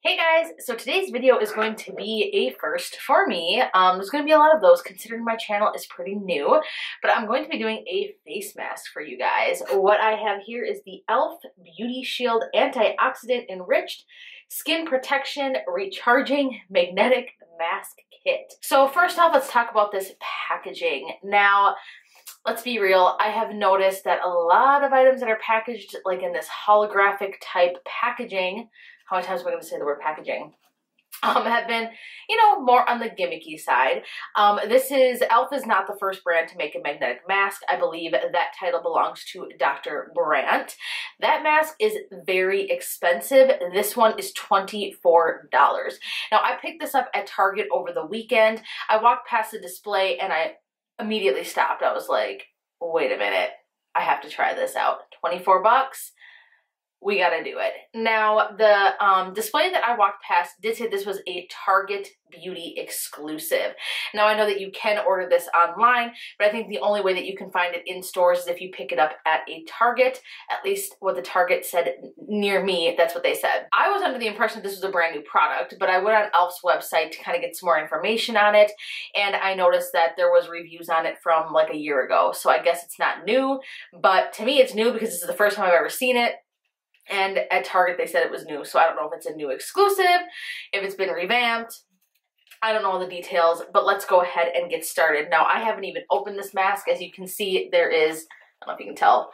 Hey guys, so today's video is going to be a first for me. There's going to be a lot of those considering my channel is pretty new, but I'm going to be doing a face mask for you guys. What I have here is the e.l.f. Beauty Shield Antioxidant Enriched Skin Protection Recharging Magnetic Mask Kit. So first off, let's talk about this packaging. Now, let's be real, I have noticed that a lot of items that are packaged like in this holographic type packaging, how many times am I going to say the word packaging? Have been, more on the gimmicky side. This is, e.l.f. is not the first brand to make a magnetic mask. I believe that title belongs to Dr. Brandt. That mask is very expensive. This one is $24. Now, I picked this up at Target over the weekend. I walked past the display and I immediately stopped. I was like, wait a minute, I have to try this out. 24 bucks? We gotta do it. Now, the display that I walked past did say this was a Target Beauty exclusive. Now, I know that you can order this online, but I think the only way that you can find it in stores is if you pick it up at a Target. At least what the Target said near me, that's what they said. I was under the impression that this was a brand new product, but I went on e.l.f.'s website to kind of get some more information on it, and I noticed that there was reviews on it from like a year ago. So I guess it's not new, but to me it's new because this is the first time I've ever seen it. And at Target, they said it was new, so I don't know if it's a new exclusive, if it's been revamped. I don't know all the details, but let's go ahead and get started. Now, I haven't even opened this mask. As you can see, there is, I don't know if you can tell,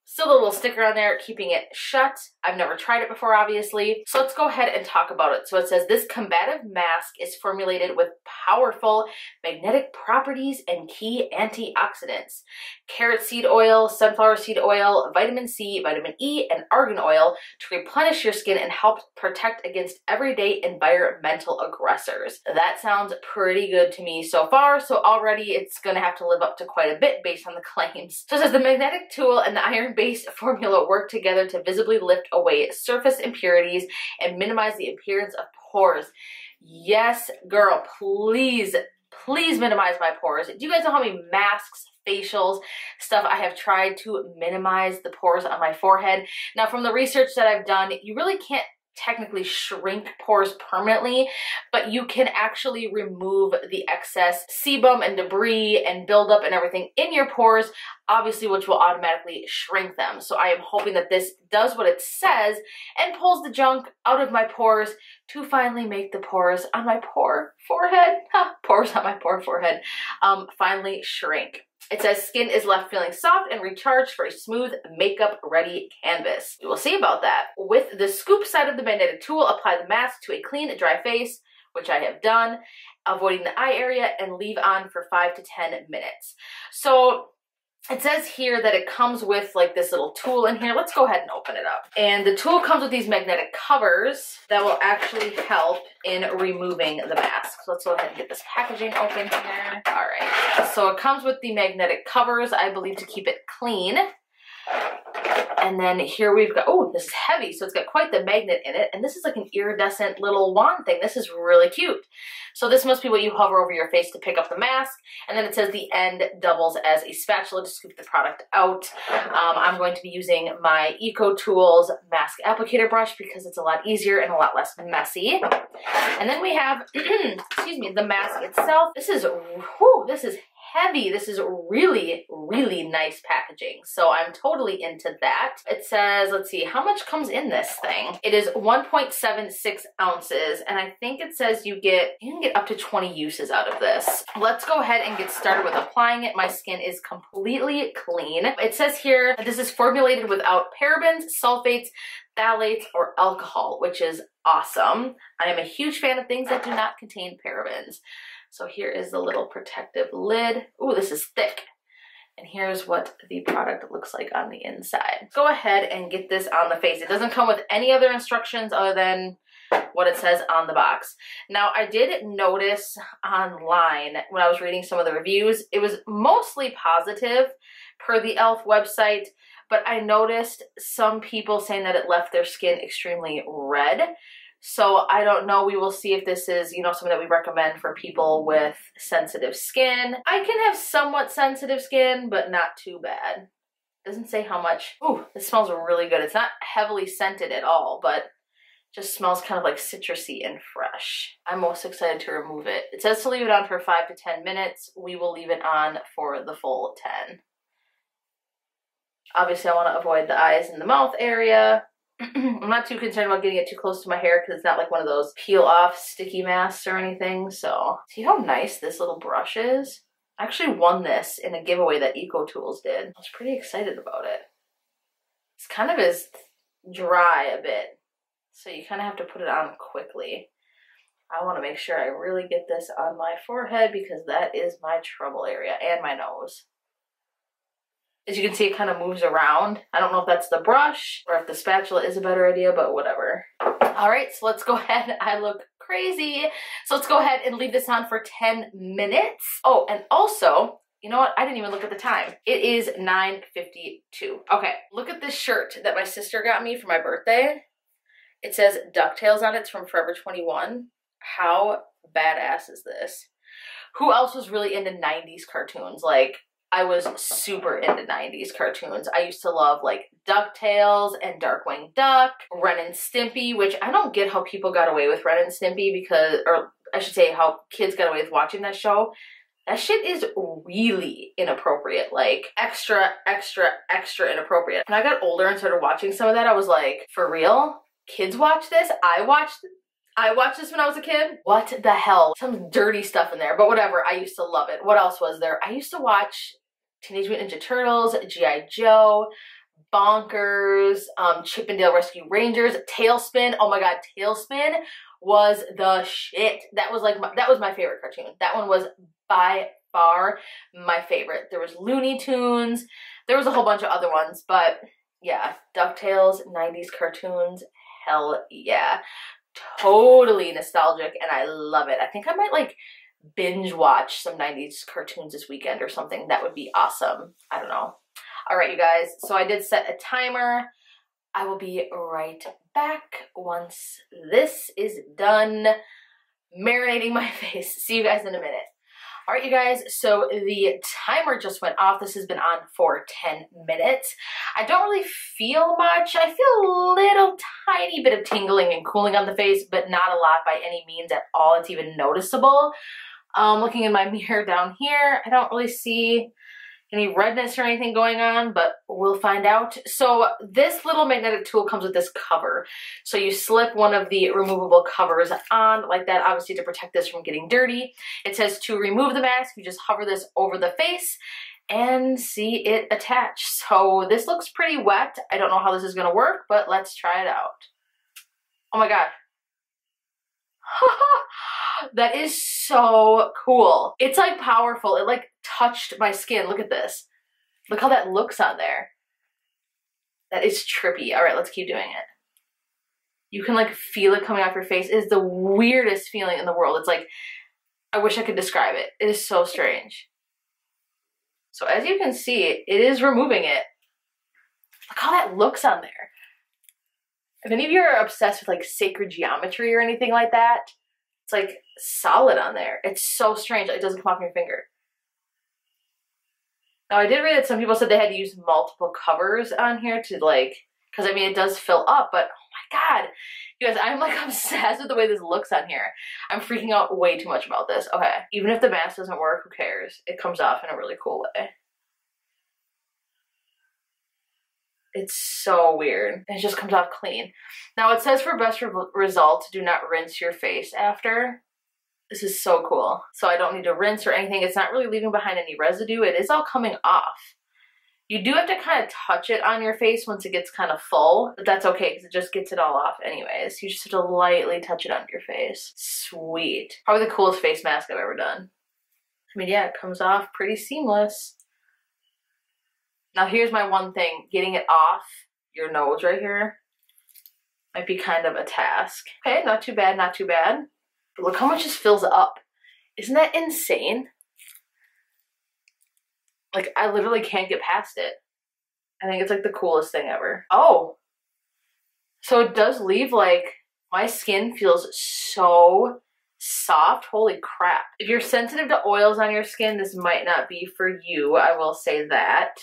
still a little sticker on there keeping it shut. I've never tried it before, obviously. So let's go ahead and talk about it. So it says, this combative mask is formulated with powerful magnetic properties and key antioxidants. Carrot seed oil, sunflower seed oil, vitamin C, vitamin E, and argan oil to replenish your skin and help protect against everyday environmental aggressors. That sounds pretty good to me so far. So already it's gonna have to live up to quite a bit based on the claims. So it says the magnetic tool and the iron-based formula work together to visibly lift away surface impurities and minimize the appearance of pores. Yes, girl, please minimize my pores. Do you guys know how many masks, facials, stuff I have tried to minimize the pores on my forehead? Now, from the research that I've done, you really can't technically shrink pores permanently, but you can actually remove the excess sebum and debris and buildup and everything in your pores, obviously, which will automatically shrink them. So I am hoping that this does what it says and pulls the junk out of my pores to finally make the pores on my poor forehead, pores on my poor forehead, finally shrink. It says skin is left feeling soft and recharged for a smooth makeup ready canvas. We will see about that. With the scoop side of the magnetic tool, apply the mask to a clean, dry face, which I have done, avoiding the eye area, and leave on for 5 to 10 minutes. So it says here that it comes with like this little tool in here. Let's go ahead and open it up. And the tool comes with these magnetic covers that will actually help in removing the mask. So let's go ahead and get this packaging open here. All right. So it comes with the magnetic covers, I believe, to keep it clean. And then here we've got, oh, this is heavy, so it's got quite the magnet in it. And this is like an iridescent little wand thing. This is really cute. So this must be what you hover over your face to pick up the mask. And then it says the end doubles as a spatula to scoop the product out. I'm going to be using my Eco Tools mask applicator brush because it's a lot easier and a lot less messy. And then we have, excuse me, the mask itself. This is heavy. This is really, really nice packaging. So I'm totally into that. It says, let's see, how much comes in this thing? It is 1.76 ounces. And I think it says you can get up to 20 uses out of this. Let's go ahead and get started with applying it. My skin is completely clean. It says here, this is formulated without parabens, sulfates, phthalates, or alcohol, which is awesome. I am a huge fan of things that do not contain parabens. So here is the little protective lid. Ooh, this is thick. And here's what the product looks like on the inside. Go ahead and get this on the face. It doesn't come with any other instructions other than what it says on the box. Now, I did notice online when I was reading some of the reviews, it was mostly positive per the e.l.f. website, but I noticed some people saying that it left their skin extremely red. So I don't know. We will see if this is, something that we recommend for people with sensitive skin. I can have somewhat sensitive skin, but not too bad. Doesn't say how much. Ooh, this smells really good. It's not heavily scented at all, but Just smells kind of like citrusy and fresh. I'm most excited to remove it. It says to leave it on for 5 to 10 minutes. We will leave it on for the full 10. Obviously, I want to avoid the eyes and the mouth area. I'm not too concerned about getting it too close to my hair because it's not like one of those peel off sticky masks or anything. So see how nice this little brush is? I actually won this in a giveaway that EcoTools did. I was pretty excited about it. It's kind of is dry a bit, so you kind of have to put it on quickly. I want to make sure I really get this on my forehead because that is my trouble area, and my nose. As you can see, it kind of moves around. I don't know if that's the brush or if the spatula is a better idea, but whatever. All right, so let's go ahead. I look crazy. So let's go ahead and leave this on for 10 minutes. Oh, and also, you know what? I didn't even look at the time. It is 9:52. Okay, look at this shirt that my sister got me for my birthday. It says DuckTales on it. It's from Forever 21. How badass is this? Who else was really into 90s cartoons? Like, I was super into 90s cartoons. I used to love like DuckTales and Darkwing Duck, Ren and Stimpy, which I don't get how people got away with Ren and Stimpy because, or I should say how kids got away with watching that show. That shit is really inappropriate, like extra, extra, extra inappropriate. When I got older and started watching some of that, I was like, for real? Kids watch this? I watched this when I was a kid. What the hell? Some dirty stuff in there, but whatever. I used to love it. What else was there? I used to watch Teenage Mutant Ninja Turtles, G.I. Joe, Bonkers, Chip and Dale Rescue Rangers, Tailspin. Oh my god, Tailspin was the shit. That was like that was my favorite cartoon. That one was by far my favorite. There was Looney Tunes. There was a whole bunch of other ones, but yeah, DuckTales, 90s cartoons, hell yeah. Totally nostalgic, and I love it. I think I might like binge watch some 90s cartoons this weekend or something. That would be awesome. I don't know. All right, you guys. So I did set a timer. I will be right back once this is done marinating my face. See you guys in a minute. All right, you guys, so the timer just went off. This has been on for 10 minutes. I don't really feel much. I feel a little tiny bit of tingling and cooling on the face, but not a lot by any means at all. It's even noticeable. Looking in my mirror down here, I don't really see any redness or anything going on, but we'll find out. So this little magnetic tool comes with this cover. So you slip one of the removable covers on like that, obviously to protect this from getting dirty. It says to remove the mask, you just hover this over the face and see it attach. So this looks pretty wet. I don't know how this is gonna work, but let's try it out. Oh my god. That is so cool. It's like powerful. It like touched my skin. Look at this. Look how that looks on there. That is trippy. All right, let's keep doing it. You can like feel it coming off your face. It is the weirdest feeling in the world. It's like, I wish I could describe it. It is so strange. So as you can see, it is removing it. Look how that looks on there. If any of you are obsessed with like sacred geometry or anything like that, it's like solid on there. It's so strange. It doesn't come off your finger. Now I did read that some people said they had to use multiple covers on here to like, because I mean it does fill up, but oh my god. You guys, I'm like obsessed with the way this looks on here. I'm freaking out way too much about this. Okay, even if the mask doesn't work, who cares? It comes off in a really cool way. It's so weird. It just comes off clean. Now it says for best results, do not rinse your face after. This is so cool. So I don't need to rinse or anything. It's not really leaving behind any residue. It is all coming off. You do have to kind of touch it on your face once it gets kind of full, but that's okay because it just gets it all off anyways. You just have to lightly touch it on your face. Sweet. Probably the coolest face mask I've ever done. I mean, yeah, it comes off pretty seamless. Now here's my one thing, getting it off your nose right here might be kind of a task. Okay, not too bad, not too bad. But look how much this fills up. Isn't that insane? Like, I literally can't get past it. I think it's like the coolest thing ever. Oh, so it does leave like, my skin feels so soft. Holy crap. If you're sensitive to oils on your skin, this might not be for you. I will say that.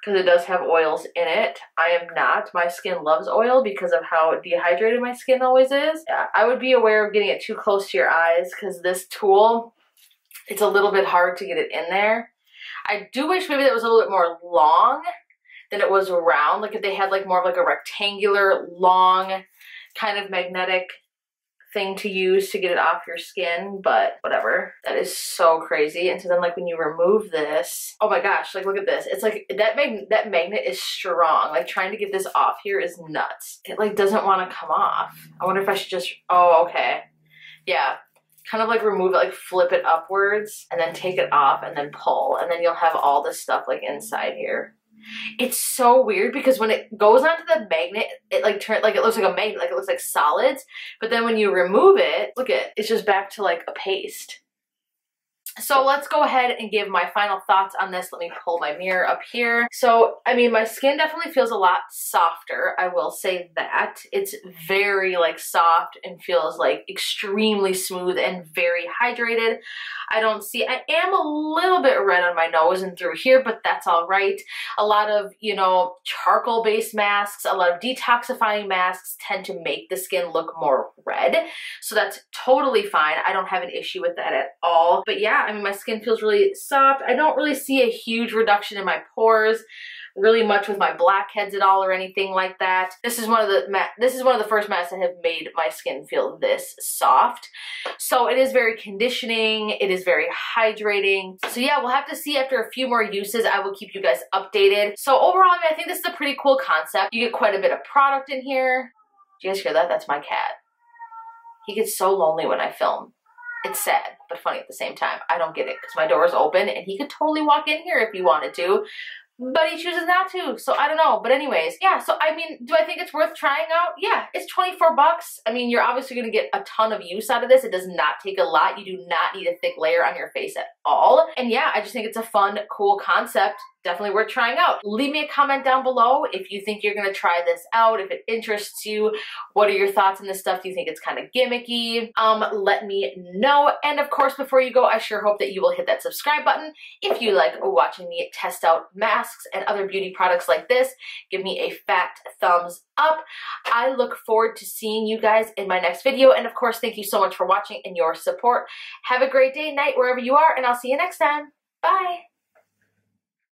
because it does have oils in it. I am not. My skin loves oil because of how dehydrated my skin always is. Yeah, I would be aware of getting it too close to your eyes because this tool, it's a little bit hard to get it in there. I do wish maybe that was a little bit more long than it was round. Like if they had like more of like a rectangular, long kind of magnetic thing to use to get it off your skin, but whatever. That is so crazy. And so then like when you remove this, oh my gosh, like look at this. It's like that magnet is strong. Like trying to get this off here is nuts. It like doesn't want to come off. I wonder if I should just, oh, okay. Yeah. Kind of like remove it, like flip it upwards and then take it off and then pull. And then you'll have all this stuff like inside here. It's so weird because when it goes onto the magnet, it like turns, like it looks like a magnet, like it looks like solids. But then when you remove it, look at it, it's just back to like a paste. So let's go ahead and give my final thoughts on this. Let me pull my mirror up here. So, I mean, my skin definitely feels a lot softer. I will say that. It's very like soft and feels like extremely smooth and very hydrated. I am a little bit red on my nose and through here, but that's all right. A lot of, you know, charcoal-based masks, a lot of detoxifying masks tend to make the skin look more red. So that's totally fine. I don't have an issue with that at all. But yeah, I mean, my skin feels really soft. I don't really see a huge reduction in my pores, really much with my blackheads at all or anything like that. This is one of the first masks that have made my skin feel this soft. So it is very conditioning. It is very hydrating. So yeah, we'll have to see after a few more uses. I will keep you guys updated. So overall, I mean, I think this is a pretty cool concept. You get quite a bit of product in here. Do you guys hear that? That's my cat. He gets so lonely when I film. It's sad, but funny at the same time. I don't get it because my door is open and he could totally walk in here if he wanted to, but he chooses not to, so I don't know. But anyways, yeah, so I mean, do I think it's worth trying out? Yeah, it's 24 bucks. I mean, you're obviously going to get a ton of use out of this. It does not take a lot. You do not need a thick layer on your face at all. And yeah, I just think it's a fun, cool concept. Definitely worth trying out. Leave me a comment down below if you think you're going to try this out, if it interests you. What are your thoughts on this stuff? Do you think it's kind of gimmicky? Let me know. And of course, before you go, I sure hope that you will hit that subscribe button. If you like watching me test out masks and other beauty products like this, give me a fat thumbs up. I look forward to seeing you guys in my next video. And of course, thank you so much for watching and your support. Have a great day, night, wherever you are, and I'll see you next time. Bye.